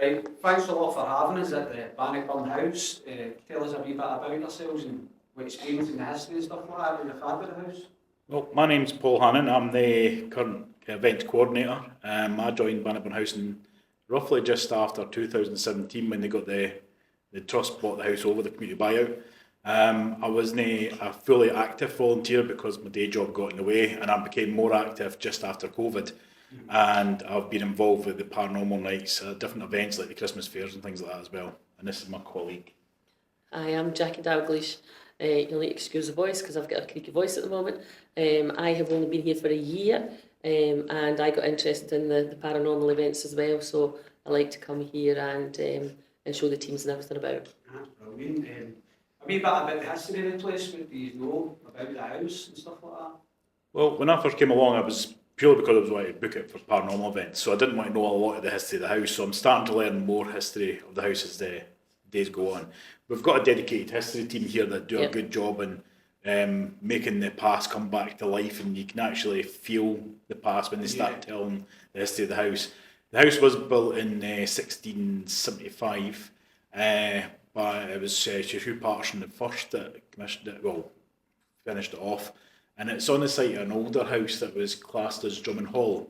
Right, thanks a lot for having us at the Bannockburn house. Tell us a wee bit about yourselves and what experience and the history and stuff like that that you've had with the house. Well, my name's Paul Hannon. I'm the current events coordinator. I joined Bannockburn House in roughly just after 2017 when they got the trust bought the house over the community buyout. I wasn't a fully active volunteer because my day job got in the way, and I became more active just after COVID. And I've been involved with the paranormal nights, different events like the Christmas fairs and things like that as well. And this is my colleague. I am Jackie Dalglish. You'll need to excuse the voice because I've got a creaky voice at the moment. I have only been here for a year, and I got interested in the paranormal events as well. So I like to come here and show the teams and everything about. That's brilliant. A wee bit about the history of the place. What do you know about the house and stuff like that? Well, when I first came along, I was purely because I was wanting to book it for paranormal events, so I didn't want to know a lot of the history of the house. So I'm starting to learn more history of the house as the days go on. We've got a dedicated history team here that do a good job in making the past come back to life, and you can actually feel the past when they start telling the history of the house. The house was built in 1675, but it was Hugh Patterson the first that commissioned it, finished it off. And it's on the site of an older house that was classed as Drummond Hall,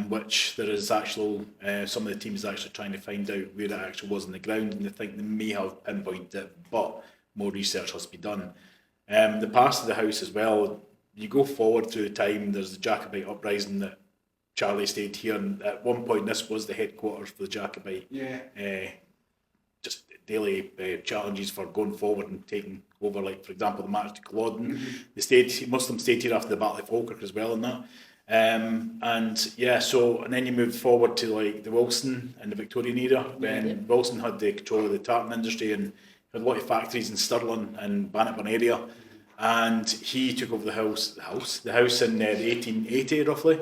which there is actual, some of the teams are actually trying to find out where it actually was on the ground, and they think they may have pinpointed it, but more research has to be done. The past of the house as well, you go forward through the time, there's the Jacobite uprising that Charlie stayed here, and at one point this was the headquarters for the Jacobite. Just daily challenges for going forward and taking over, like for example the march to Culloden. Most of them stayed here after the Battle of Falkirk as well, and that. And then you move forward to like the Wilson and the Victorian era when Wilson had the control of the tartan industry and had a lot of factories in Stirling and Bannockburn area, and he took over the house in the 1880 roughly.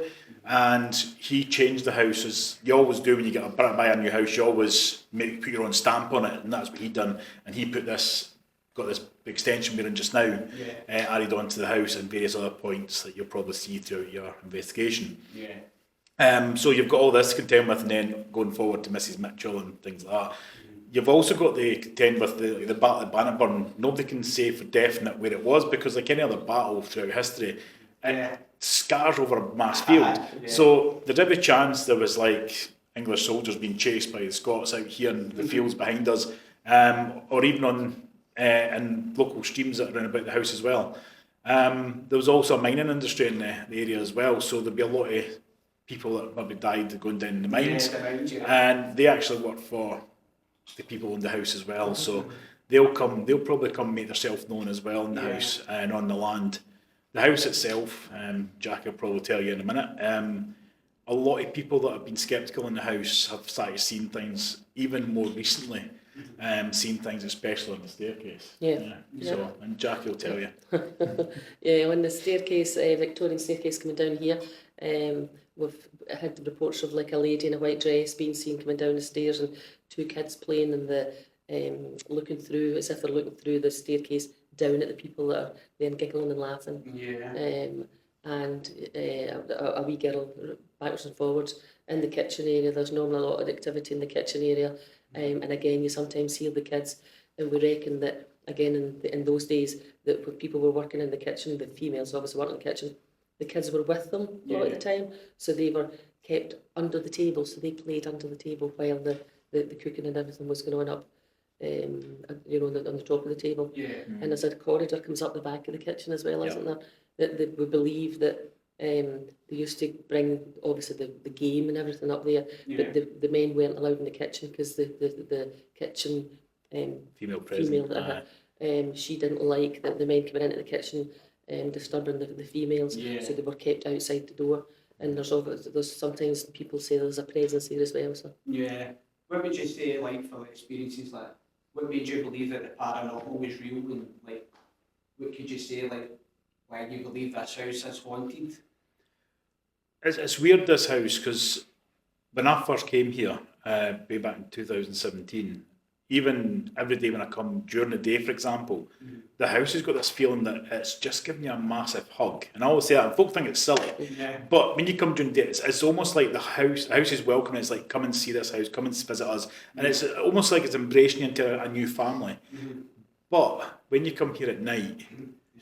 And he changed the house, as you always do when you buy a new house. You always put your own stamp on it, and that's what he done. And he got this big extension we're in just now, added onto the house and various other points that you'll probably see throughout your investigation. So you've got all this to contend with, and then going forward to Mrs. Mitchell and things like that. You've also got to contend with the Battle of Bannockburn. Nobody can say for definite where it was, because like any other battle throughout history, it scars over a mass field. So there's every chance there was like English soldiers being chased by the Scots out here in the fields behind us, or even on in local streams that are around about the house as well. There was also a mining industry in the area as well, so there'd be a lot of people that maybe died going down the mines, and they actually worked for the people in the house as well. So they'll probably come make themselves known as well in the house and on the land. The house itself, Jack will probably tell you in a minute, a lot of people that have been sceptical in the house have started seeing things even more recently, seen things especially on the staircase. So, and Jack will tell you. On the staircase, Victorian staircase coming down here, we've had reports of like a lady in a white dress being seen coming down the stairs, and two kids playing in the looking through, as if they're looking through the staircase down at the people that are then giggling and laughing. And a wee girl backwards and forwards in the kitchen area. There's normally a lot of activity in the kitchen area, and again you sometimes hear the kids, and we reckon that again in those days that when people were working in the kitchen, the females obviously weren't in the kitchen, the kids were with them a lot of the time, so they were kept under the table, so they played under the table while the cooking and everything was going on up on the top of the table. And there's a corridor comes up the back of the kitchen as well, isn't there? That we believe that they used to bring obviously the game and everything up there, but the men weren't allowed in the kitchen because the kitchen female she didn't like that the men coming into the kitchen disturbing the females, so they were kept outside the door. And there's sometimes people say there's a presence here as well. So what would you say, like, for experiences like, what made you believe that the paranormal was real, and like, what could you say, like, why you believe this house is haunted? It's weird, this house, because when I first came here, way back in 2017, even every day when I come during the day, for example, the house has got this feeling that it's just giving you a massive hug. And I always say that, and folk think it's silly. Yeah. But when you come during the day, it's almost like the house is welcoming. It's like, come and see this house, come and visit us. And it's almost like it's embracing you into a new family. But when you come here at night,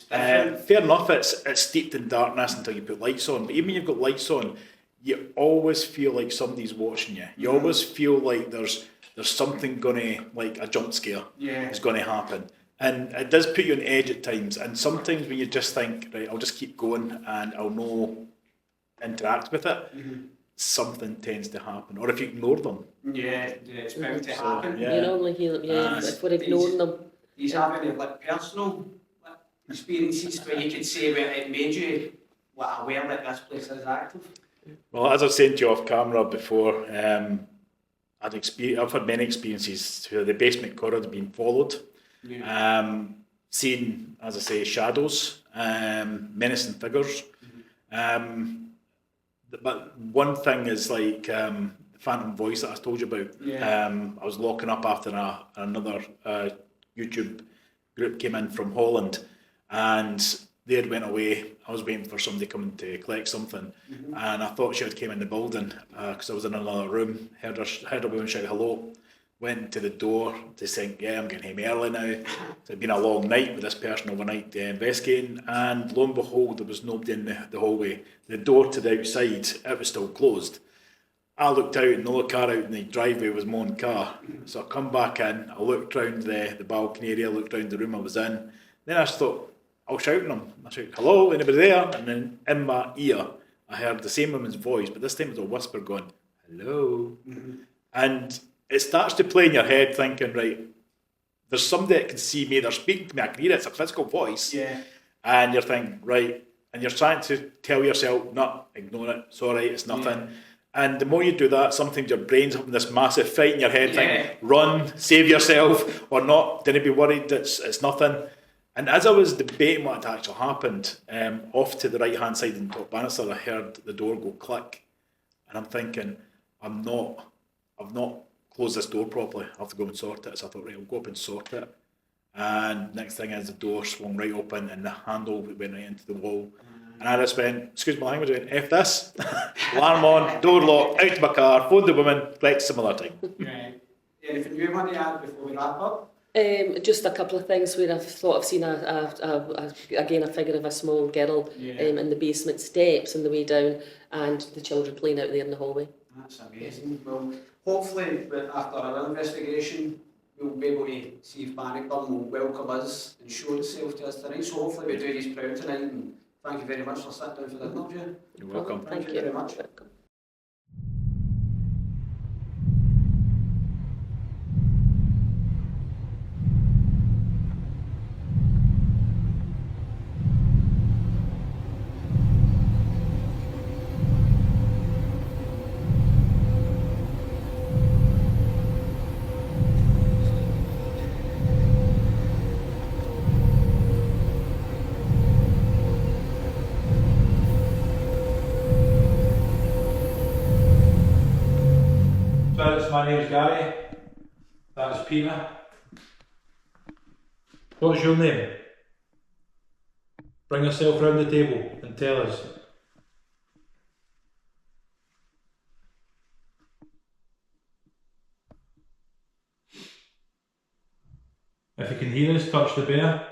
fair enough, it's steeped in darkness until you put lights on. But even when you've got lights on, you always feel like somebody's watching you. You always feel like there's something gonna, like a jump scare is gonna happen. And it does put you on edge at times. And sometimes when you just think, right, I'll just keep going and I'll no interact with it, something tends to happen. Or if you ignore them. Yeah, it's bound to happen. You normally hear them, if we're ignoring them. He's having like personal experiences where you could say where it made you like aware that this place is active. Well, as I was saying to you off camera before, I've had many experiences where the basement corridor being followed. Seeing, as I say, shadows, menacing figures. But one thing is like the phantom voice that I told you about. I was locking up after another YouTube group came in from Holland, and they had went away. I was waiting for somebody coming to collect something, and I thought she had came in the building because I was in another room. Heard a woman shout hello. Went to the door to think, I'm getting home early now. It's been a long night with this person overnight investigating, and lo and behold, there was nobody in the hallway. The door to the outside, it was still closed. I looked out, and the other car out in the driveway was my own car. So I come back in, I looked round the balcony area, looked round the room I was in. Then I just thought, I'll shout at them. I shout, hello, anybody there? And then in my ear, I heard the same woman's voice, but this time it was a whisper going, hello. And it starts to play in your head thinking, right, there's somebody that can see me, they're speaking to me, I can hear it, it's a physical voice. And you're thinking, right, and you're trying to tell yourself, no, ignore it, it's all right, it's nothing. And the more you do that, sometimes your brain's having this massive fight in your head, thinking, run, save yourself, or not, don't be worried, it's nothing. And as I was debating what had actually happened, off to the right-hand side in the top banister, I heard the door go click. And I'm thinking, I've not closed this door properly, I have to go and sort it. So I thought, right, I'll go up and sort it. And next thing is the door swung right open and the handle went right into the wall. And I just went, excuse my language, I went, F this, alarm on, door locked, out to my car, phoned the woman, collect some other time. Right. Anything you want to add before we wrap up? Just a couple of things where I've thought I've seen again a figure of a small girl in the basement steps on the way down, and the children playing out there in the hallway. That's amazing. Well, hopefully after our investigation we'll be able to see if Bannockburn will welcome us and show itself to us tonight. So hopefully we do these proud tonight, and thank you very much for sitting down for the interview. You're welcome. Thank you very much. Welcome. My name's Gary, that's Peter. What's your name? Bring yourself round the table and tell us. If you can hear us, touch the bear.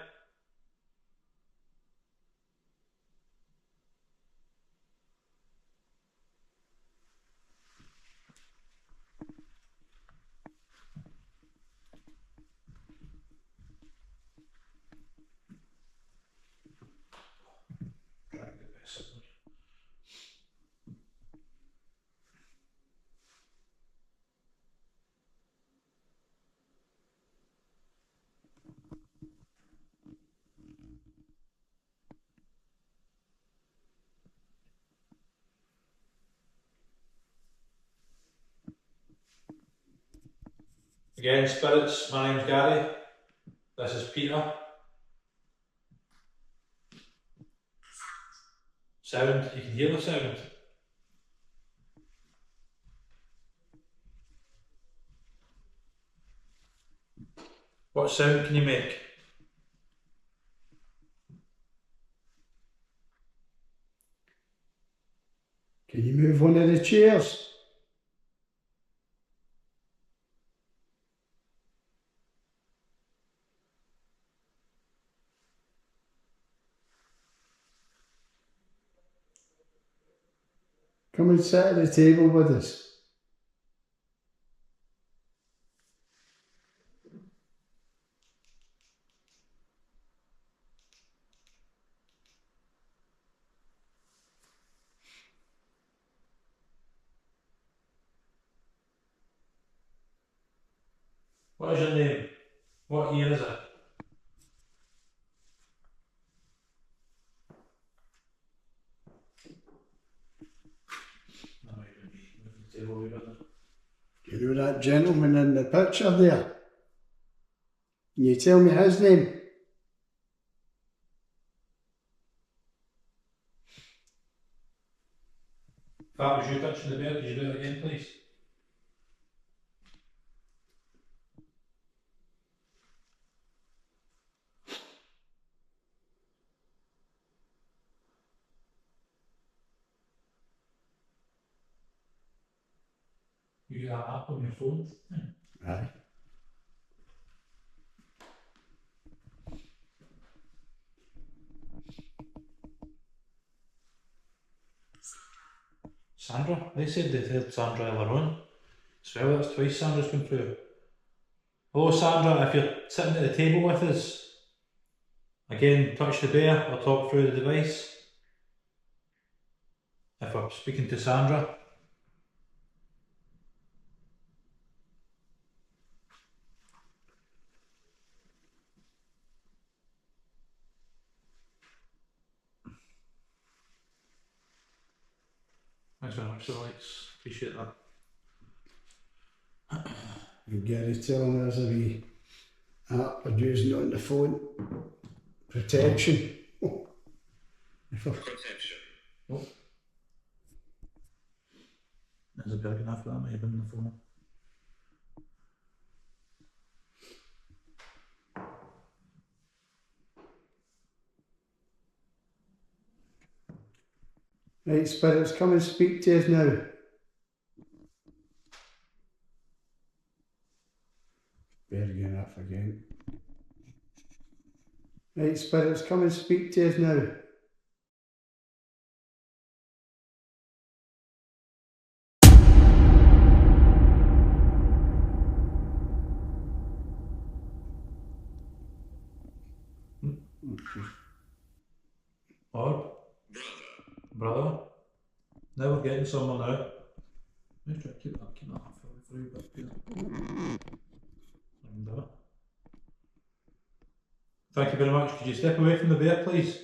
Again, spirits, my name's Gary, this is Peter. Sound, you can hear the sound. What sound can you make? Can you move one of the chairs? Come and sit at the table with us. What is your name? What year is it? You know that gentleman in the picture there? Can you tell me his name? If that was you touching the bed, could you do it again, please? You got that app on your phone? Aye. Sandra? They said they heard Sandra earlier on. Swear that's twice Sandra's been through. Hello Sandra, if you're sitting at the table with us, again, touch the bear or talk through the device. If we're speaking to Sandra. Thanks very much, Alex. Appreciate that. And Gary telling us a wee app we're using on the phone. Protection. Protection. Oh. There's a big enough that may have been in the phone. Right, spirits, come and speak to us now. Bear getting up again. Right, spirits, come and speak to us now. Orb? Brother? Now we're getting somewhere now. Let's try to keep that for you, but yeah. Thank you very much. Could you step away from the bear, please?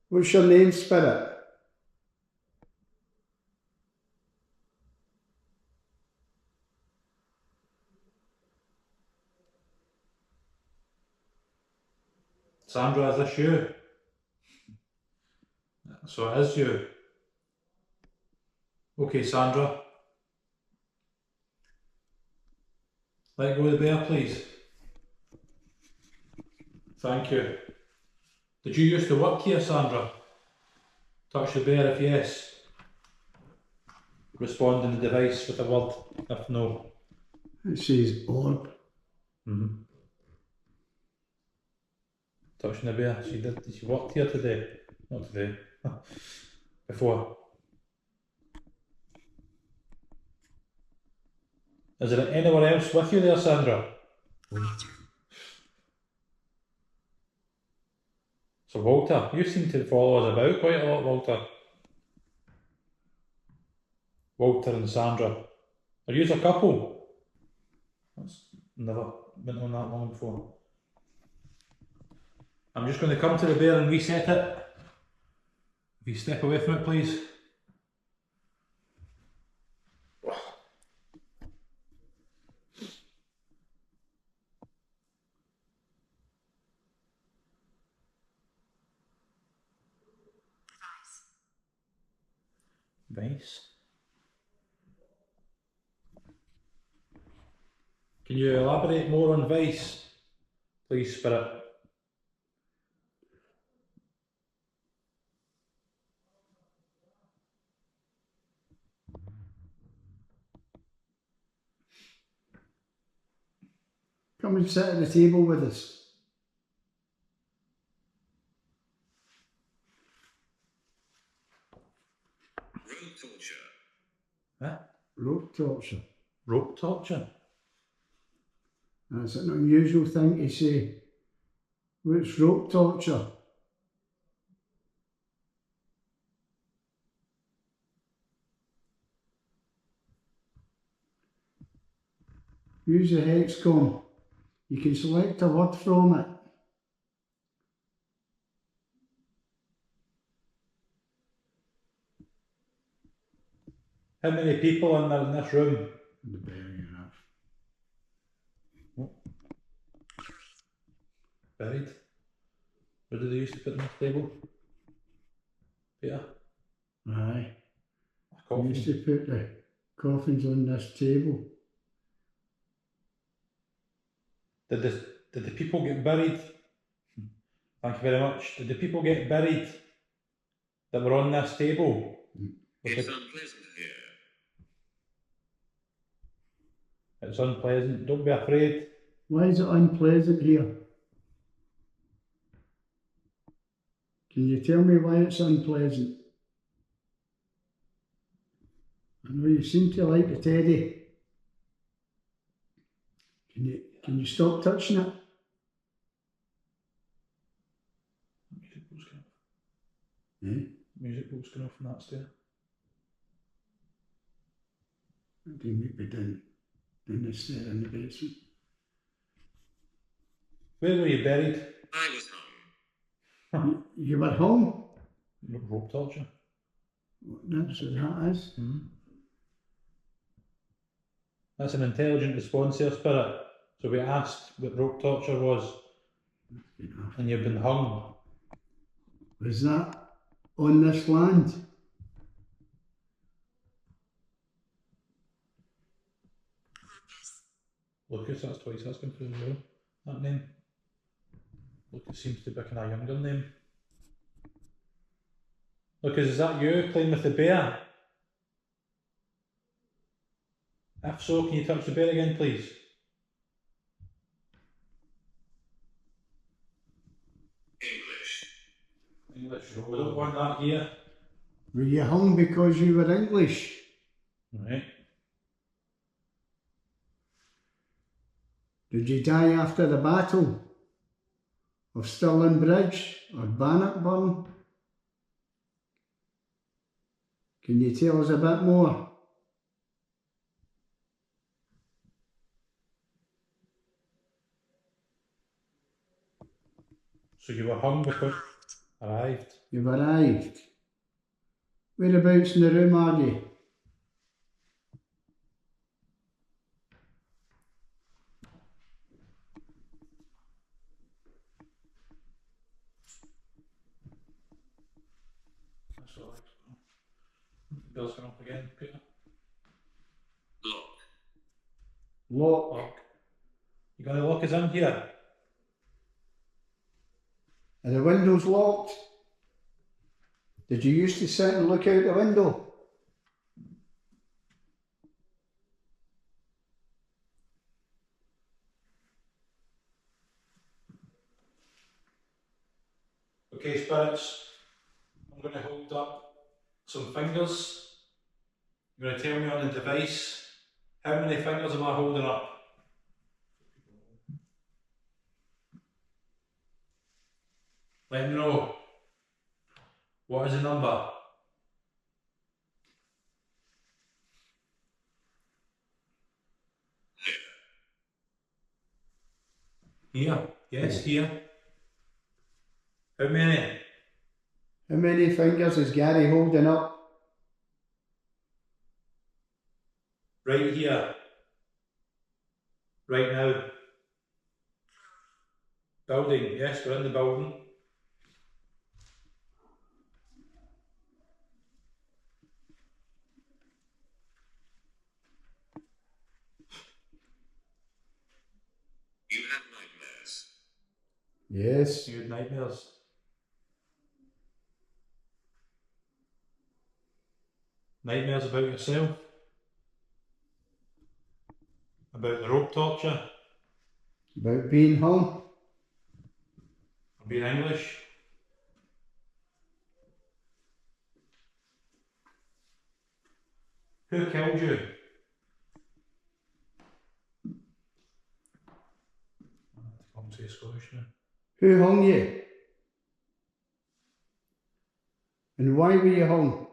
What's your name, spirit? Sandra, is this you? So it is you. Okay, Sandra. Let go of the bear, please. Thank you. Did you used to work here, Sandra? Touch the bear if yes. Respond in the device with a word if no. It says orb. Touching the bear. She worked here today. Not today. Before. Is there anyone else with you there, Sandra? So Walter, you seem to follow us about quite a lot, Walter. Walter and Sandra. Are you a couple? That's never been on that long before. I'm just going to come to the bear and reset it. If you step away from it, please. Vice. Can you elaborate more on Vice, please, Spirit? Come and sit at the table with us. Road torture. Huh? Rope torture. Rope torture? That's an unusual thing to say. What's rope torture? Use the hexcom. You can select a word from it. How many people in this room? The better you have. Buried? What did they used to put on this table? Peter? Aye. A We coffin? used to put the coffins on this table. Did the people get buried? Thank you very much. Did the people get buried that were on this table? It's unpleasant here. It's unpleasant. Don't be afraid. Why is it unpleasant here? Can you tell me why it's unpleasant? I know you seem to like the teddy. Can you stop touching it? Music box going off. Eh? Music box going off from that stair. I think maybe down the stair in the basement. Where were you buried? I was hung. You were home? Rope torture. That's what that is. That's an intelligent response there, Spirit. So we asked what rope torture was, and you've been hung. Was that on this land? Lucas, that's twice that's been through as well. That name. Lucas seems to be a kind of younger name. Lucas, is that you playing with the bear? If so, can you touch the bear again, please? English. We don't want that here. Were you hung because you were English? Right. Did you die after the battle of Stirling Bridge or Bannockburn? Can you tell us a bit more? So you were hung because... Arrived. You've arrived. Whereabouts in the room are you? That's all right. Bill's going up again, Peter. Lock. Lock. Lock. You gonna lock us in here? Are the windows locked? Did you used to sit and look out the window? Okay, spirits. I'm going to hold up some fingers. You're going to tell me on the device how many fingers am I holding up? Let me know. What is the number? Here. Yes, here. How many? How many fingers is Gary holding up? Right here. Right now. Building. Yes, we're in the building. You have nightmares. Yes. You had nightmares. Nightmares about yourself? About the rope torture? About being hung? Or being English? Who killed you? Come to Scottish now. Who hung you? And why were you hung?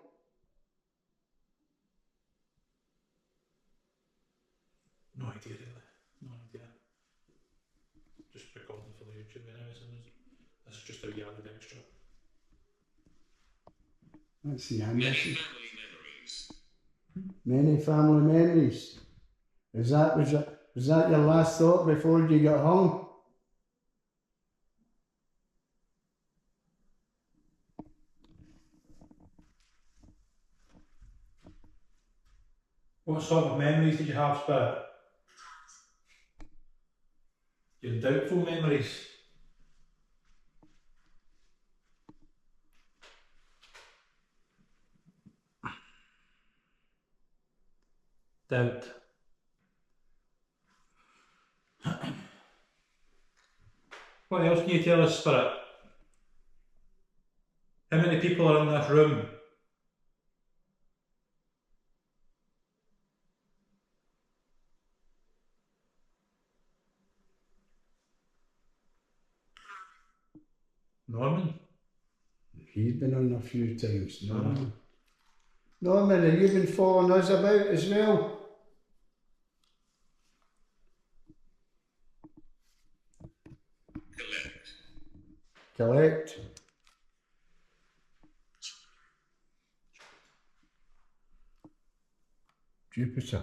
No idea really. No idea. Just recording for the YouTube anyways, and this is just how you added extra. That's the Many ambition. family memories. Many family memories. Was that your last thought before you got hung? What sort of memories did you have, Spirit? Your doubtful memories? Doubt. What else can you tell us, Spirit? How many people are in this room? Norman? He's been on a few times. Norman. Norman, have you been following us about as well? Collect. Jupiter.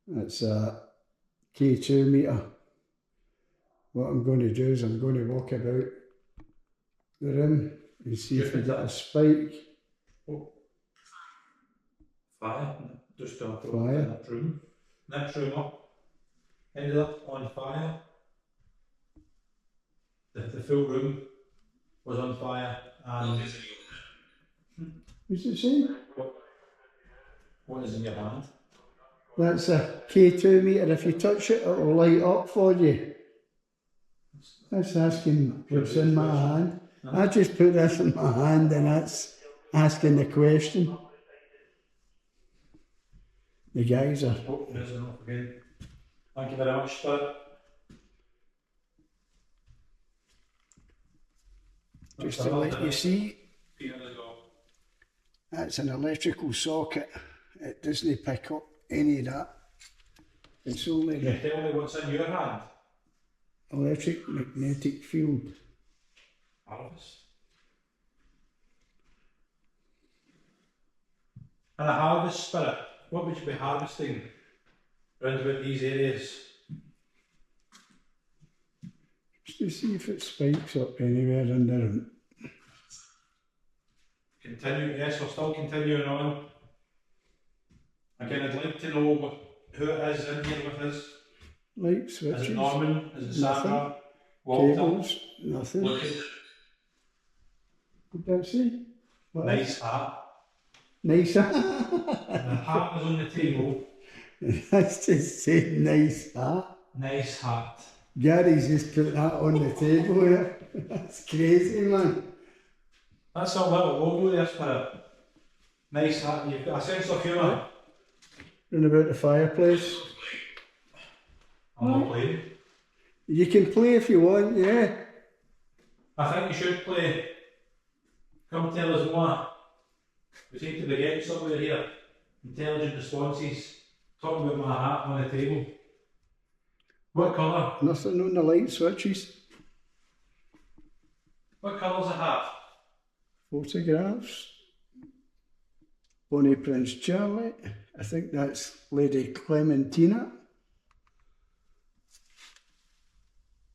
That's a K2 meter. What I'm going to do is I'm going to walk about the room and see if we get a spike. Oh. Fire. Just Fire. in that room. Next room up. Ended up on fire. The full room was on fire and What is in your hand? What's it say? what is in your hand? That's a K2 meter. If you touch it, it'll light up for you. That's asking what's in my hand. I just put this in my hand and that's asking the question. The guys are... Oh, there's enough again. Thank you very much, Spirit. Just to let you see, Peter as well. that's an electrical socket. It doesn't pick up any of that. It's only Can you the tell me what's in your hand? electric magnetic field. Harvest. And a harvest, Spirit, what would you be harvesting around about these areas? Just to see if it spikes up anywhere in the room. Continue, yes, we're still continuing on. Again, I'd like to know who it is in here with us. Light Is switches, it Norman? Is it Nothing. Sandra? Walter? cables, nothing. Looking. What did I say? What Nice hat. Nice. The hat was on the table. That's just saying nice hat. Nice hat. Gary's just put that on the table here. That's crazy, man. That's a little logo there, Spirit. Nice hat. You've got a sense of humour. Round about the fireplace. I'm not playing. You can play if you want, yeah. I think you should play. Come tell us more. We seem to be getting somewhere here. Intelligent responses. Talking about my hat on the table. What colour? Nothing on the light switches. What colour's the hat? Photographs. Bonnie Prince Charlie. I think that's Lady Clementina.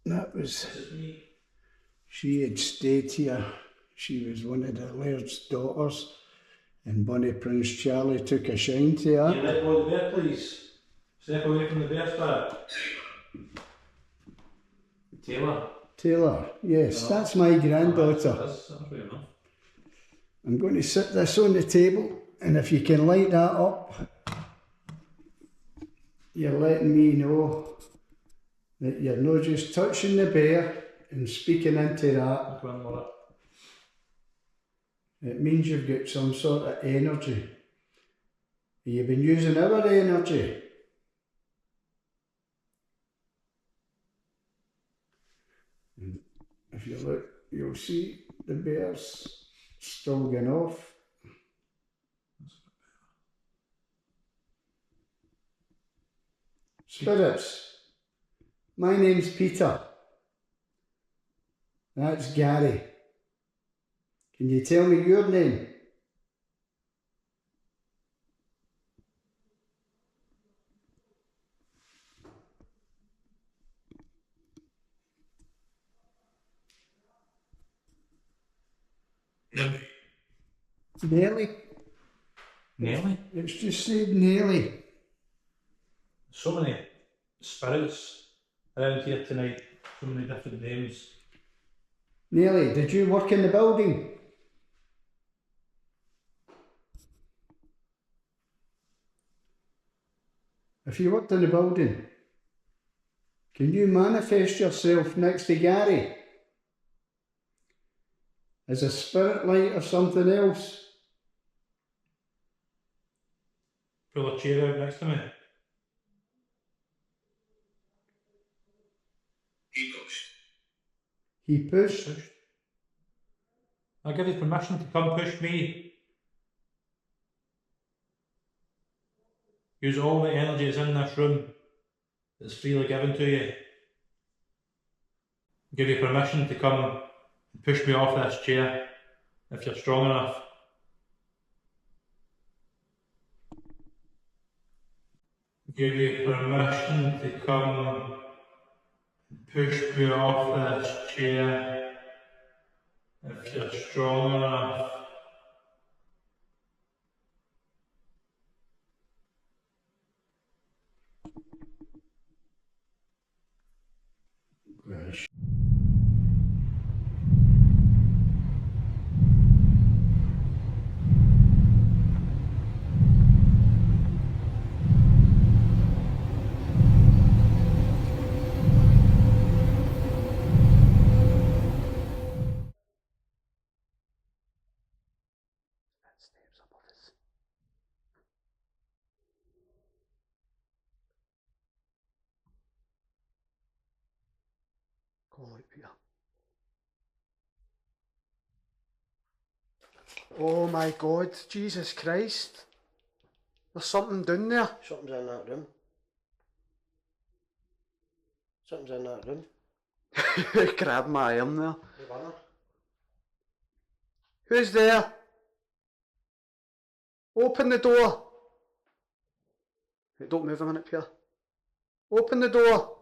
That was, This is me. she had stayed here. She was one of the Laird's daughters. And Bonnie Prince Charlie took a shine to Can you her. let go of the bear, please? Step away from the bear, Spirit. Taylor. Taylor, yes, that's my granddaughter. That's fair enough. I'm going to sit this on the table, and if you can light that up, you're letting me know that you're not just touching the bear and speaking into that. Go on, Laura. It means you've got some sort of energy. You've been using our energy. And if you look, you'll see the bear's still going off. Spirits, my name's Peter. That's Gary. Can you tell me your name? Nelly. Nelly. Nelly? It's just said Nelly. So many spirits around here tonight. So many different names. Nelly, did you work in the building? If you worked in the building, can you manifest yourself next to Gary? As a spirit light or something else? Pull a chair out next to me. He pushed. He pushed. Pushed. I give you permission to come push me. Use all the energy that's in this room that's freely given to you. Give you permission to come and push me off this chair if you're strong enough. Give you permission to come and push me off this chair if you're strong enough. Gosh. Call out, Peter. Oh my God, Jesus Christ. There's something down there. Something's in that room. Something's in that room. Grab my arm there. The banner. Who's there? Open the door. Hey, don't move a minute, Pierre. Open the door.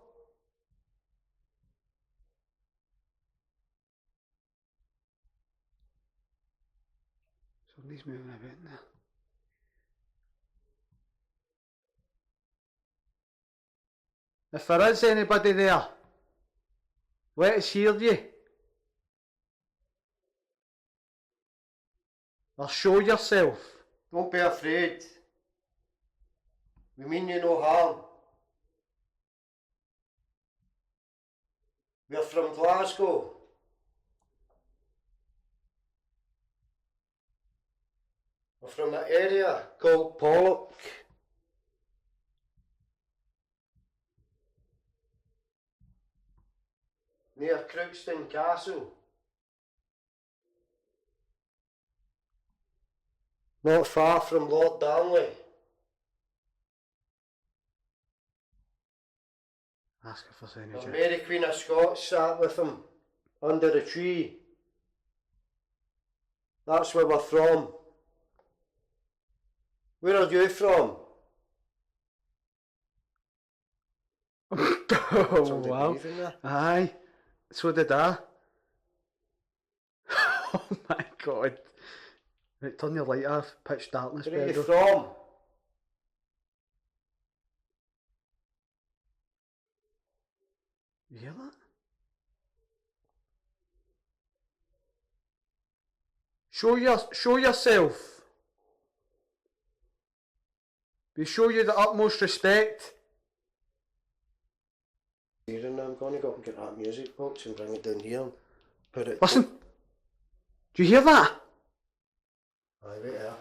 Somebody's moving about in there. If there is anybody there, let us hear you. Or show yourself. Don't be afraid. We mean you no harm. We're from Glasgow. We're from an area called Pollock. Near Crookston Castle. Not far from Lord Darnley. Ask if there's any And Jews. Mary Queen of Scots sat with him under a tree. That's where we're from. Where are you from? Oh Somebody wow. breathing there. Aye. So did I. Oh my God. Right, turn your light off. Pitch darkness. Where are you Pedro. from? You hear that? Show yourself. We show you the utmost respect. Here and I'm going to go up and get that music box and bring it down here and put it... Listen! Do you hear that? Aye, right there.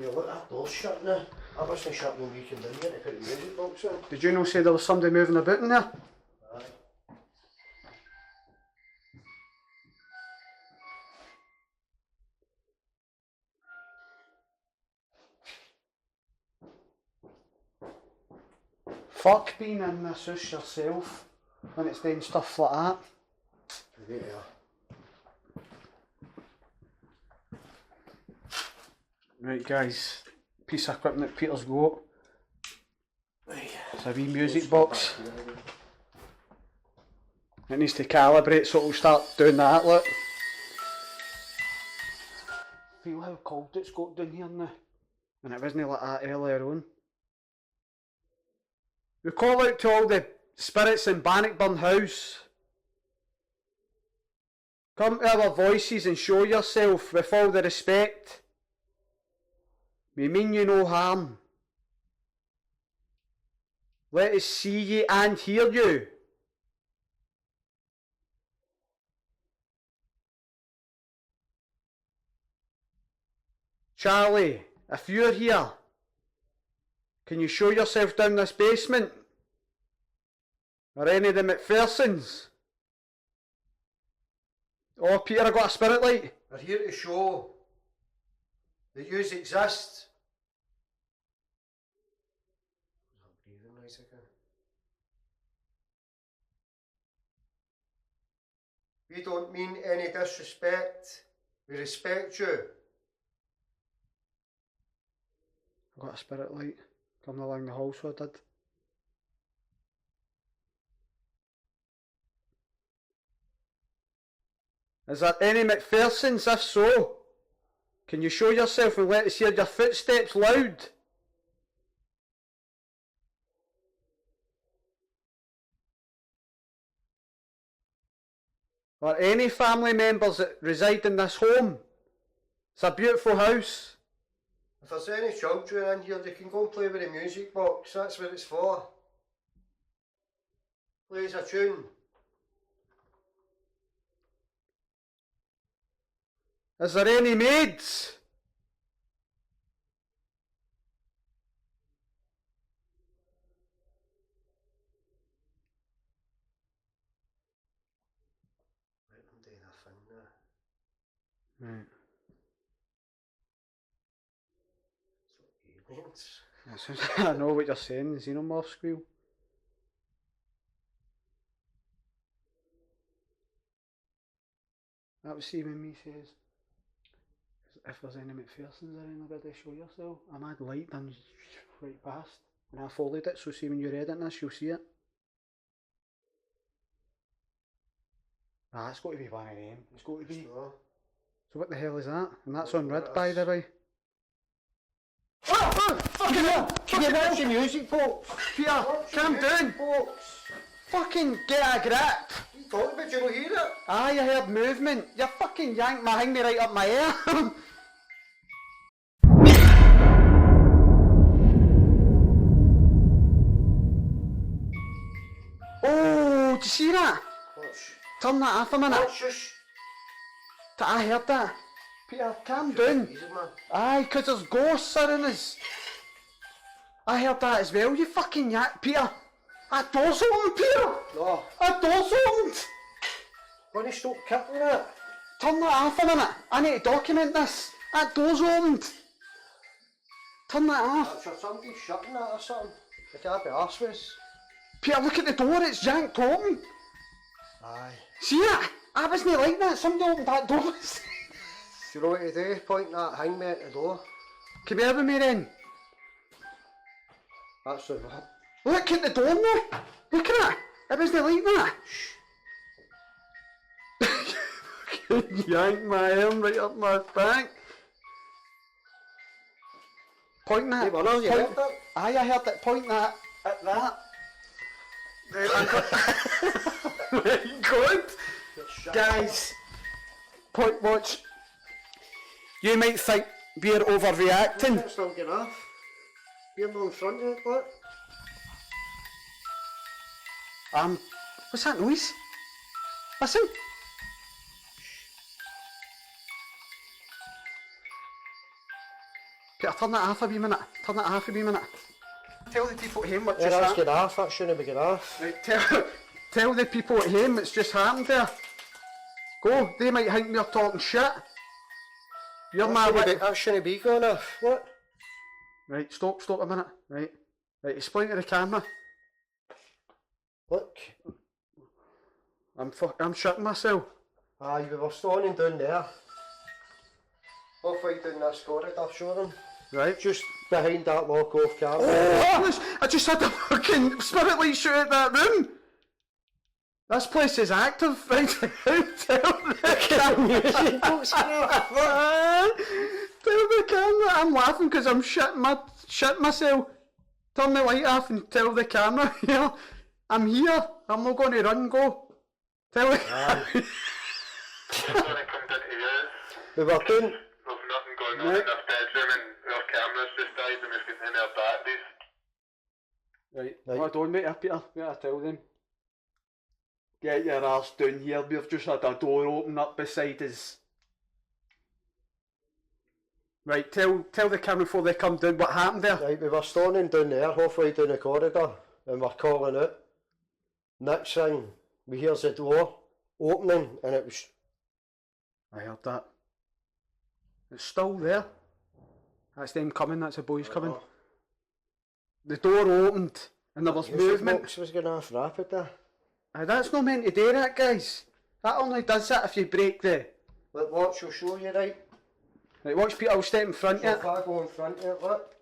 Yeah, look, that door's shut now. I wasn't shut when we came down here to put the music box in. Did you know say there was somebody moving about in there? Aye. Fuck being in this house yourself when it's doing stuff like that. Right there. Right guys, piece of equipment Peter's got. It's a wee music box. It needs to calibrate so it'll start doing that, look. Feel how cold it's got down here now. And it wasn't like that earlier on. We call out to all the spirits in Bannockburn house. Come to our voices and show yourself with all the respect. We mean you no harm. Let us see ye and hear you. Charlie, if you're here, can you show yourself down this basement? Or any of the McPhersons? Oh, Peter, I got a spirit light. We're here to show that yous exist. Breathing nice again. We don't mean any disrespect. We respect you. I got a spirit light coming along the hall, so I did. Is there any McPhersons? If so, can you show yourself and let us hear your footsteps loud? Or any family members that reside in this home? It's a beautiful house. If there's any children in here, they can go and play with the music box. That's what it's for. Plays a tune. Is there any maids? Let them do their thing now. Right. It's like aliens. I know what you're saying, xenomorph squeal. That was see when me says, if there's any McPhersons or anybody, show yourself. A mad light done right past. And I followed it, so see when you're editing this, you'll see it. Ah, it's got to be one of them. It's got to be. No. So what the hell is that? And that's That's on what red, it by is. the way. Fucking hell! Fucking watch the music box! Peter, calm down! Box! Fucking get a grip! What are you talking about? You don't hear it? Aye, I heard movement. You fucking yanked my hang me right up my ear. Oh, did you see that? Watch. Turn that off a minute. Watch, shush. I heard that. Peter, calm down. Easy, man. Aye, 'cause there's ghosts around us. I heard that as well, you fucking yank. Peter, that door's open, Peter. No. That door's opened. Gonna stop kicking it. Turn that off a minute. I need to document this. That door's opened. Turn that off. That's sure somebody's shutting that or something. They can't be arsed with us. Peter, look at the door. It's yanked open. Aye. See it? I wasn't like that. Somebody opened that door. You know what to do? Point that hangman at the door. Come here with me then. That's the one. Look at the door now. Look at it. It wasn't like that. Yank my arm right up my back. Point that. Hey, well, now you point- heard that? Aye, I heard that. Point that at that. Very good. Guys, point watch. You might think we're overreacting. That's not good enough. You're not in front of it, but What's that noise? Listen. Peter, turn that off a wee minute. Turn that off a wee minute. Tell the people at home what Yeah, just that's happened. good off, that shouldn't be good off. Right, tell the people at home it's just happened there. Go, they might think we're talking shit. You're my wit. That shouldn't be going off. What? Right, stop a minute. Right, explain to the camera. Look. I'm shitting myself. Aye, we were standing down there. Halfway down this corridor, show them. Right. Just behind that lock off camera. Oh, I just had a fucking spirit light shoot out that room. This place is active, right? Tell the camera. Tell the camera I'm laughing because I'm shitting myself. Turn the light off and tell the camera here. I'm here. I'm not going to run. Go. Tell the camera. We were doing. There's nothing going on in this bedroom and our cameras just died and we've been in our batteries. Right. Hold on, mate, Peter. Wait, I tell them. Get your arse down here. We've just had a door open up beside us. Right, tell the camera before they come down what happened there. Right, we were standing down there, halfway down the corridor, and we're calling out. Next thing, we hear the door opening, and it was. I heard that. It's still there. That's them coming, that's the boys coming. The door opened and there was movement. Box was going off rapid there. Aye, that's not meant to do that, guys. That only does that if you break the... Look, watch, will show you, right? Right, watch Peter, I'll step in front So of if I go in front of it, look.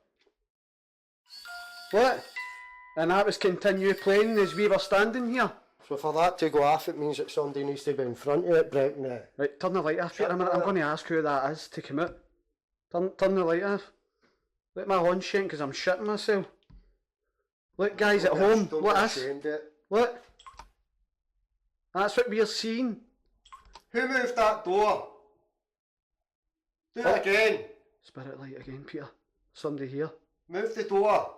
What? And that was continue playing as we were standing here. So for that to go off, it means that somebody needs to be in front of it, breaking it. Right, turn the light off, Peter, a minute. I'm going to ask who that is to come out. Turn the light off. Let my horn shake because I'm shitting myself. Look, guys at home, Don't look be at us. ashamed of it. Look. That's what we're seeing. Who moved that door? Do it again. Spirit light again, Peter. Somebody here. Move the door.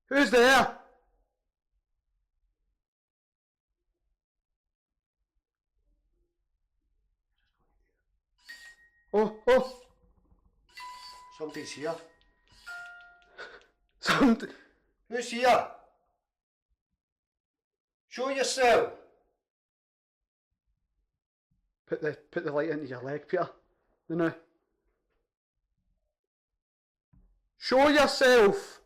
Who's there? Oh. Somebody's here. Somebody. Who's here? Show yourself. Put the light into your leg, Peter. You know. Show yourself.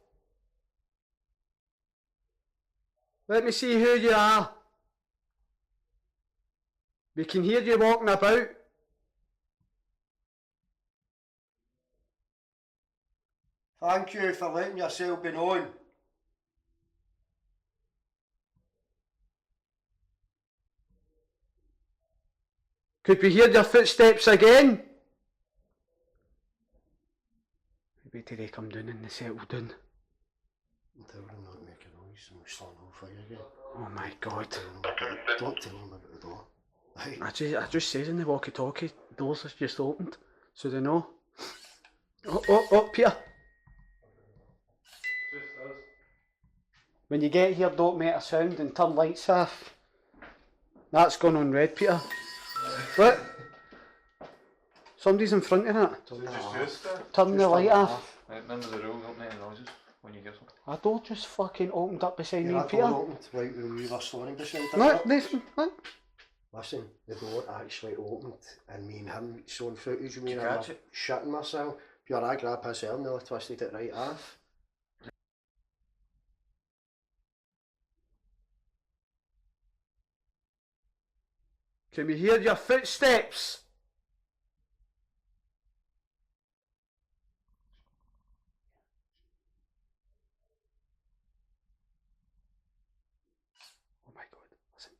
Let me see who you are. We can hear you walking about. Thank you for letting yourself be known. Could we hear your footsteps again? Maybe till they come down and they settle down. Tell them not to make a noise and we'll start on fire again. Oh my God. Don't tell them about the door. Right. I just said in the walkie-talkie, doors have just opened, so they know. Oh, Peter. When you get here, don't make a sound and turn lights off. That's gone on red, Peter. What? Somebody's in front of it. Turn the light off. Remember the rule, don't make noises when you get something. A door just fucking opened up beside me, That Peter. door opened right when we were standing beside it. No, listen, what? Listen, the door actually opened and me and him showing footage of me and I catch were it? shitting myself. Pure, I grabbed his arm, nearly twisted it right off. Can we hear your footsteps? Oh my God, listen.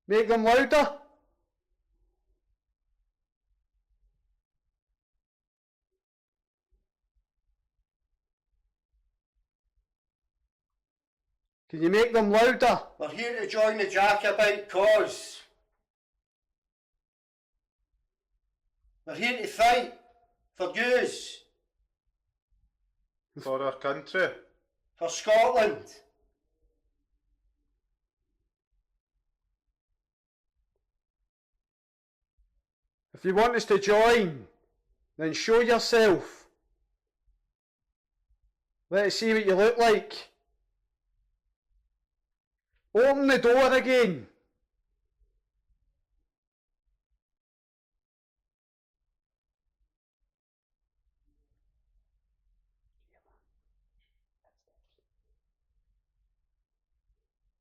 Make them louder. Can you make them louder? We're here to join the Jacobite cause. We're here to fight for yous, For our country. for Scotland. If you want us to join, then show yourself. Let us see what you look like. Open the door again.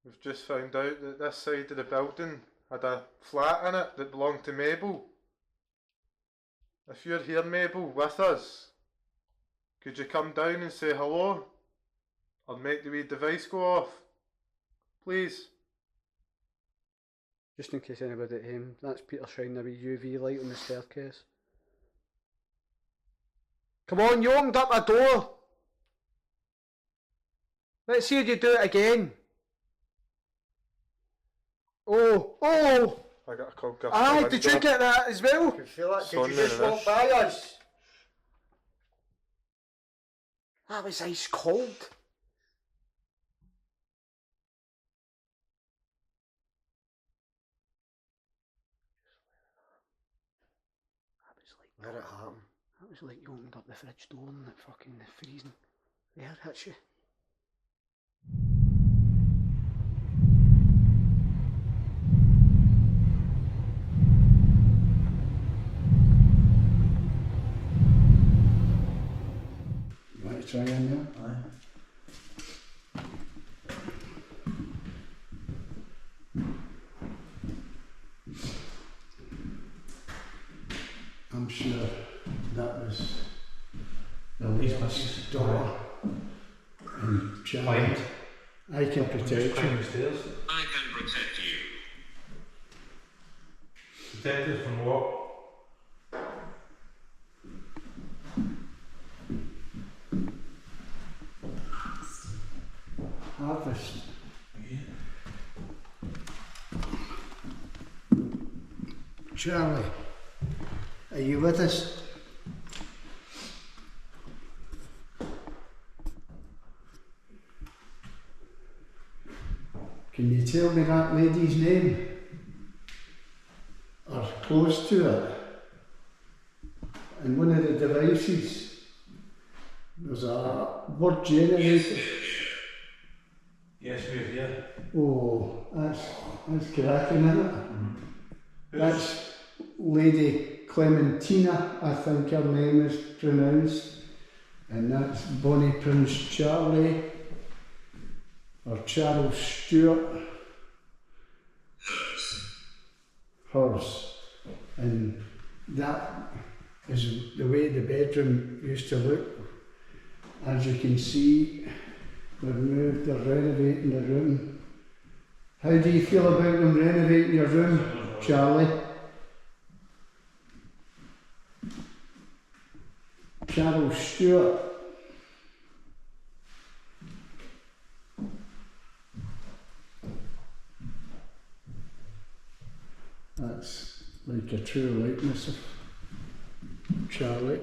We've just found out that this side of the building had a flat in it that belonged to Mabel. If you're here, Mabel, with us, could you come down and say hello? Or make the wee device go off? Please. Just in case anybody at home, that's Peter shining a wee UV light on the staircase. Come on, you opened up a door. Let's see you do it again. Oh, oh! I got a cold guff. Aye, did you get that as well? Did you just walk by us? That was ice cold. Where it happened? That was like you opened up the fridge door and it fucking the freezing air hits you. You want to try in there? Aye. I'm sure that was the latest daughter and child. I can protect Climb you. the stairs. I can protect you. Protected from what? Harvest. Charlie, are you with us? Can you tell me that lady's name? Or close to it? And one of the devices, there's a word generator. Yes, we're here. Oh, that's cracking, isn't it? That's Lady Clementina, I think her name is pronounced, and that's Bonnie Prince Charlie, or Charles Stewart. Hers. And that is the way the bedroom used to look. As you can see, they've moved, they're renovating the room. How do you feel about them renovating your room, Charlie? Charles Stewart. That's like a true likeness of Charlie.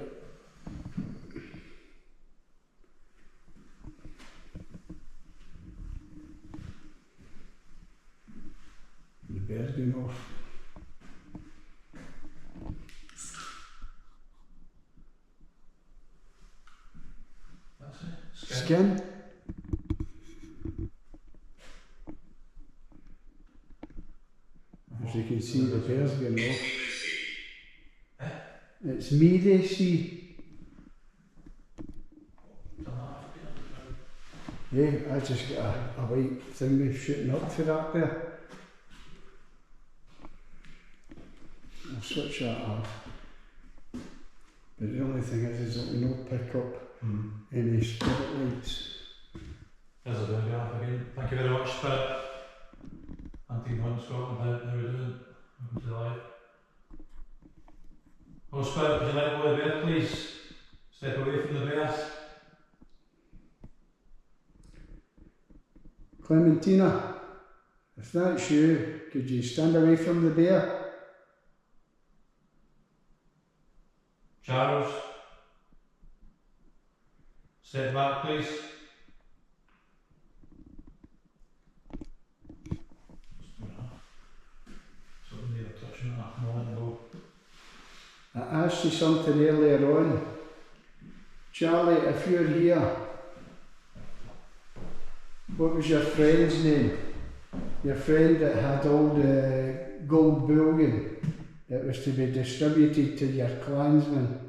The bear's going off. That's it. Skin. As you can see, the bear's going off. It's me they see. Yeah, I just got a white thing shooting up to that there. I'll switch that off. But the only thing is it will not pick up any spirit lights. There's a video again. Thank you very much, Spirit. Anti-Hunt Scotland, how are we doing? Welcome to the live. Oh, Spirit, would you let go of the bear, please? Step away from the bears. Clementina, if that's you, could you stand away from the bear? Charles. Step back, please. Somebody are touching that, no letting go. I asked you something earlier on. Charlie, if you're here, what was your friend's name? Your friend that had all the gold bullion that was to be distributed to your clansmen.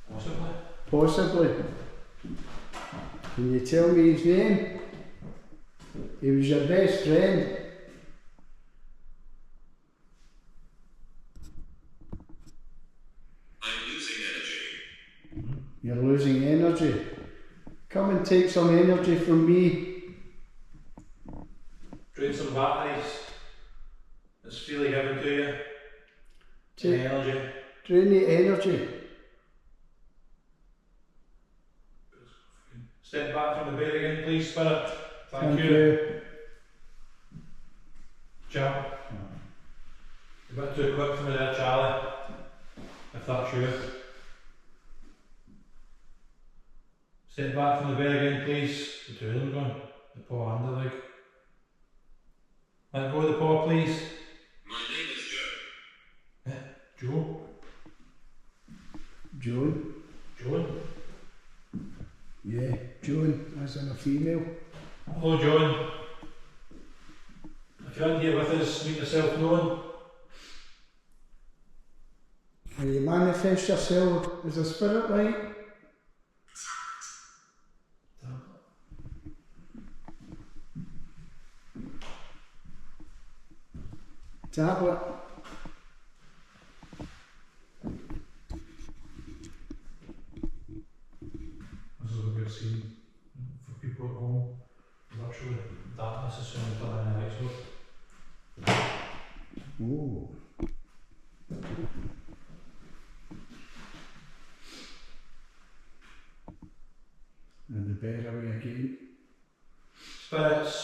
Possibly. Possibly. Can you tell me his name? He was your best friend. I'm losing energy. You're losing energy. Come and take some energy from me. Drain some batteries. It's freely given to you. Take, Energy. drain the energy. Step back from the bed again, please, Spirit. Thank you. you. Jump. You're a bit too quick for me there, Charlie. If that's you. Step back from the bed again, please. The two of them gone. The paw and the leg. Let go of the paw, please. My name is Joe. Joe. Joan. Joan. Yeah, Joan, as in a female. Hello, John. If you're in here with us, make yourself known. Will you manifest yourself as a spirit light? Tablet. This is a good scene for people at home. Virtually darkness as soon as the lights off. Ooh. And the bed away again. Spirits,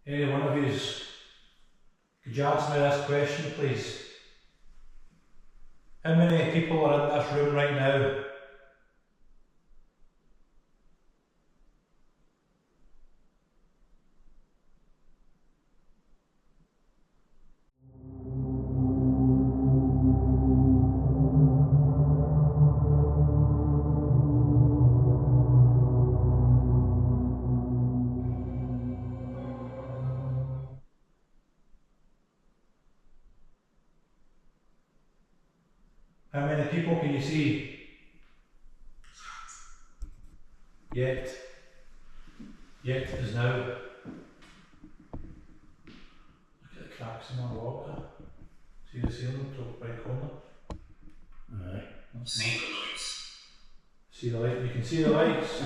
any one of yous, could you answer me this question, please? How many people are in this room right now? How many people can you see? Yet. Yet is now. Look at the cracks in my wall there. See the ceiling, top right corner? Aye. See the lights. See the light? You can see the lights.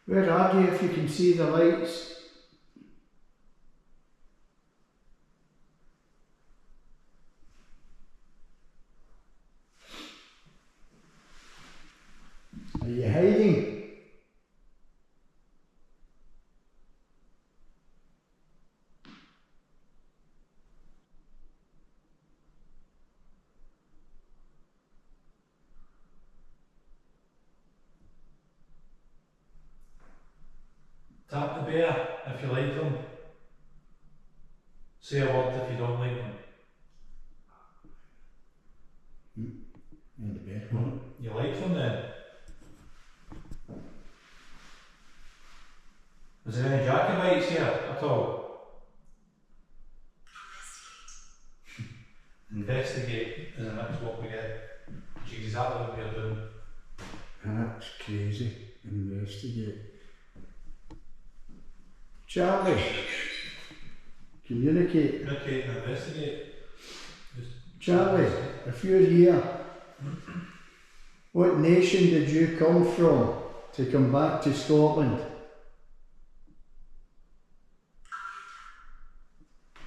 Where are you if you can see the lights? Are you hiding? Tap the bear if you like them. Say a word if you don't like them. In the bed one. You like them then? Is there any Jacobites here at all? Investigate is the next what we get. Which is exactly what we're doing. That's crazy. Investigate. Charlie. Communicate. Communicate and investigate. Charlie, if you're here, what nation did you come from to come back to Scotland?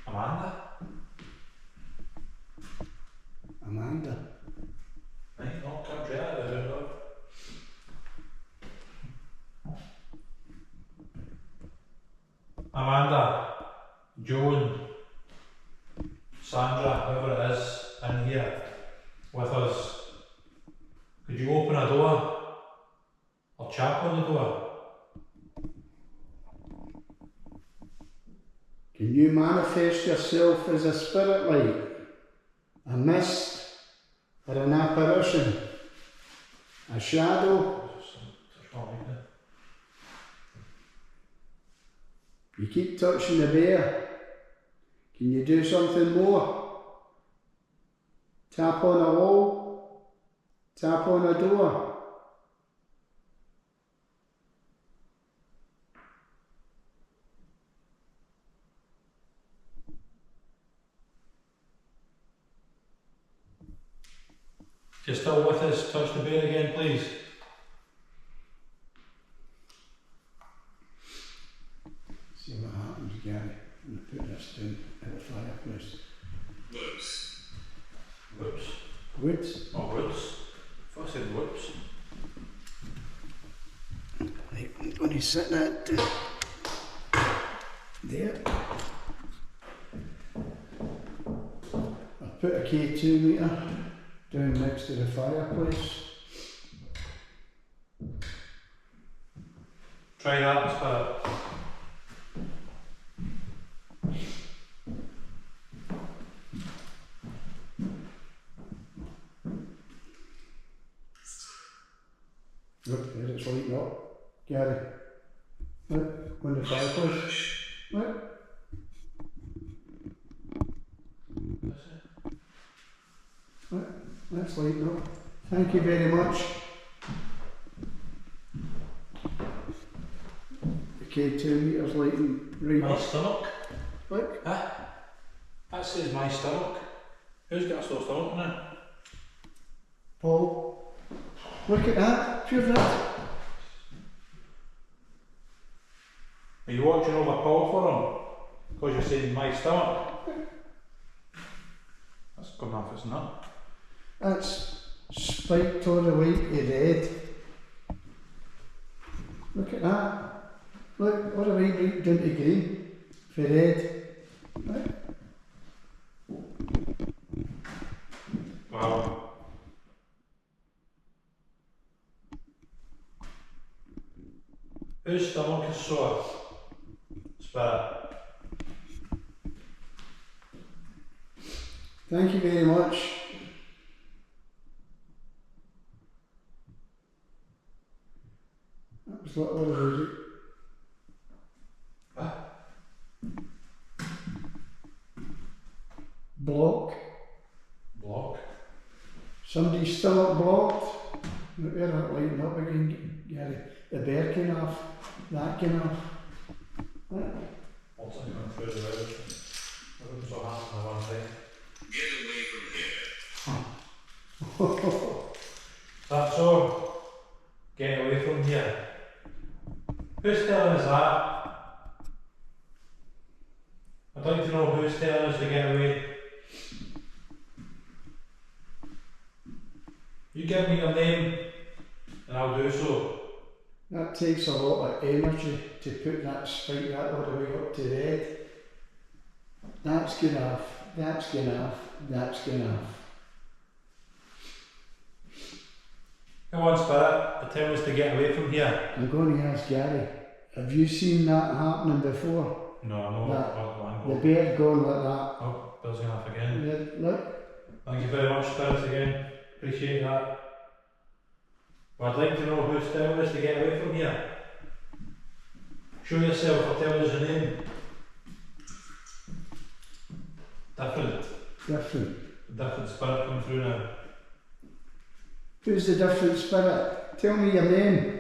Amanda? Amanda. Right, not country, I don't know. Amanda, Joe and Sandra, whoever it is, in here with us, could you open a door or chap on the door? Can you manifest yourself as a spirit light, a mist, or an apparition, a shadow? You keep touching the bear. Can you do something more? Tap on a wall, tap on a door. If you're still with us, touch the bear again, please. See what happens, Gary. I'm going to put this down at the fireplace. Whoops. Whoops. Woods. Oh, whoops. I said whoops. Right, I'm going to set that there. I'll put a K2 meter down next to the fireplace. Try that, Spirit. Look, there it's lighting up. Gary. Look, on the fireplace. Look. Look, that's lighting up. Thank you very much. The K2 meter's lighting right My up. stomach. Look. Huh? That says my stomach. Who's got a sore stomach now? Paul. Look at that. Pure that. Are you watching over Paul for him? Because you're saying my stomach? That's coming off his nut. That's spiked all the way to red. Look at that. Look, all the way right down to green for red. Look. Wow. Whose stomach is sore? Spirit. Thank you very much. That was what was it? Block. Block. Somebody's stomach blocked. Look there, that lighting up again, Gary. The bear came off. That came off. Look. What's that going through the road? What was so happening at one day? Get away from here. That's so. Get away from here. Who's telling us that? I'd like to know who's telling us to get away. You give me your name and I'll do so. That takes a lot of energy to put that spike that all the way up to red. That's good enough. That's good enough. That's good enough. Come on, Spirit, they're telling us to get away from here. I'm going to ask Gary, have you seen that happening before? No, I know That- what The one. bear going like that. Oh, Bill's going off again. Yeah, look, Thank you very much, Spirit, again. Appreciate that. But I'd like to know who's telling us to get away from here. Show yourself or tell us your name. Different. Different spirit come through now. who's the different spirit? Tell me your name.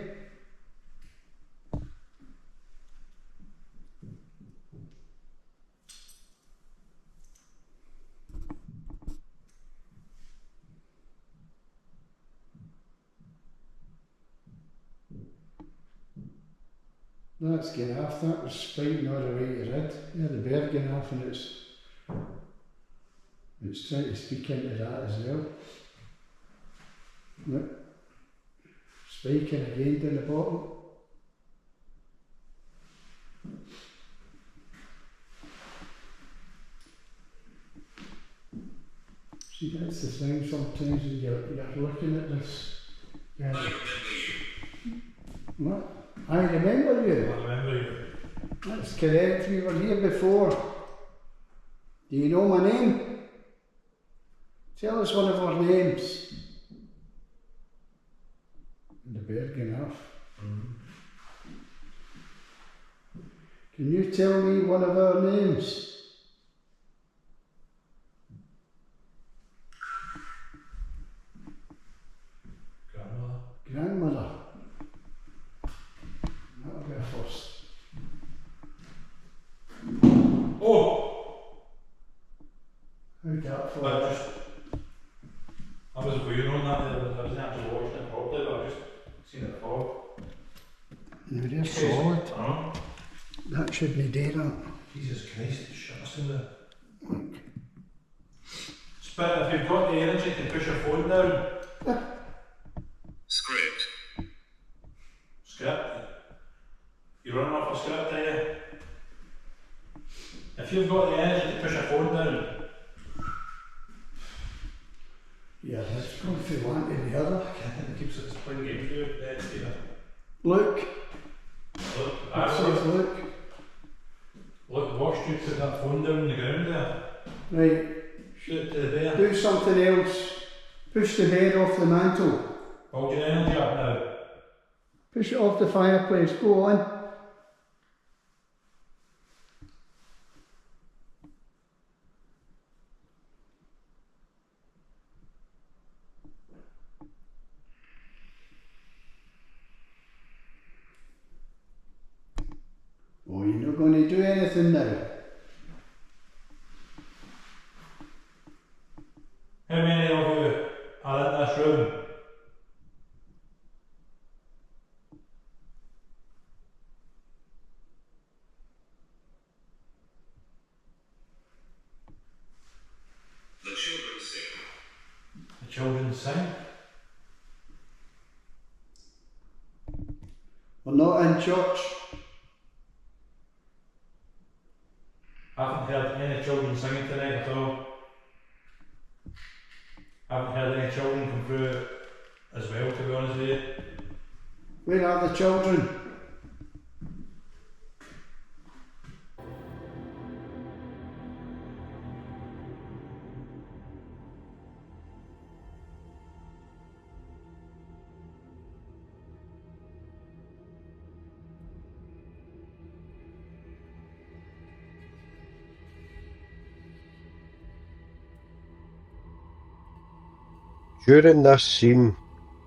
That's getting off, that was spiking all the way to red. Yeah, the bear getting off and it's trying to speak into that as well. Look, spiking again down the bottom. See, that's the thing sometimes when you're looking at this. I remember you. What? I remember I you. remember you. That's correct, we were here before. Do you know my name? Tell us one of our names. The Bergenhoff. Can you tell me one of our names? Grandmother. Grandmother. That'll be a first. Oh! How'd that fall? I was weird on that, I wasn't actually watching it properly, but I just seen it fall. No, they're solid. Oh, That shouldn't dare that. Jesus Christ, it's shut us in there. Spirit, if you've got the energy to push your phone down, Script. script. You're running off a script, are you? If you've got the energy to push your phone down, Yeah, that's gone from one to the other. it keeps it playing game for you. Look, Look, it says look. look, watched you put that phone down on the ground there. Right, Shoot it to the bear. do something else. Push the bed off the mantle. Hold your energy up now. Push it off the fireplace. Go on. Oh, you're not going to do anything now. How many of you are in this room? The children sing. The children sing. We're not in church. I haven't heard any children singing tonight at all. I haven't heard any children come through as well, to be honest with you. Where are the children? During this scene,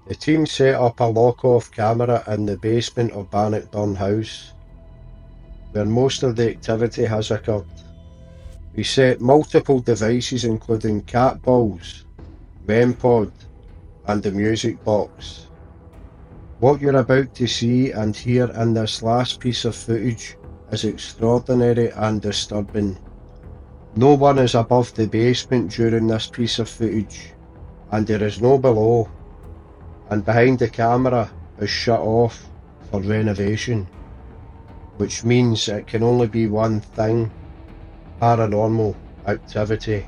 the team set up a lock-off camera in the basement of Bannockburn House, where most of the activity has occurred. We set multiple devices including cat balls, REM pod, and the music box. What you're about to see and hear in this last piece of footage is extraordinary and disturbing. No one is above the basement during this piece of footage, and there is no below, and behind the camera is shut off for renovation, which means it can only be one thing: paranormal activity.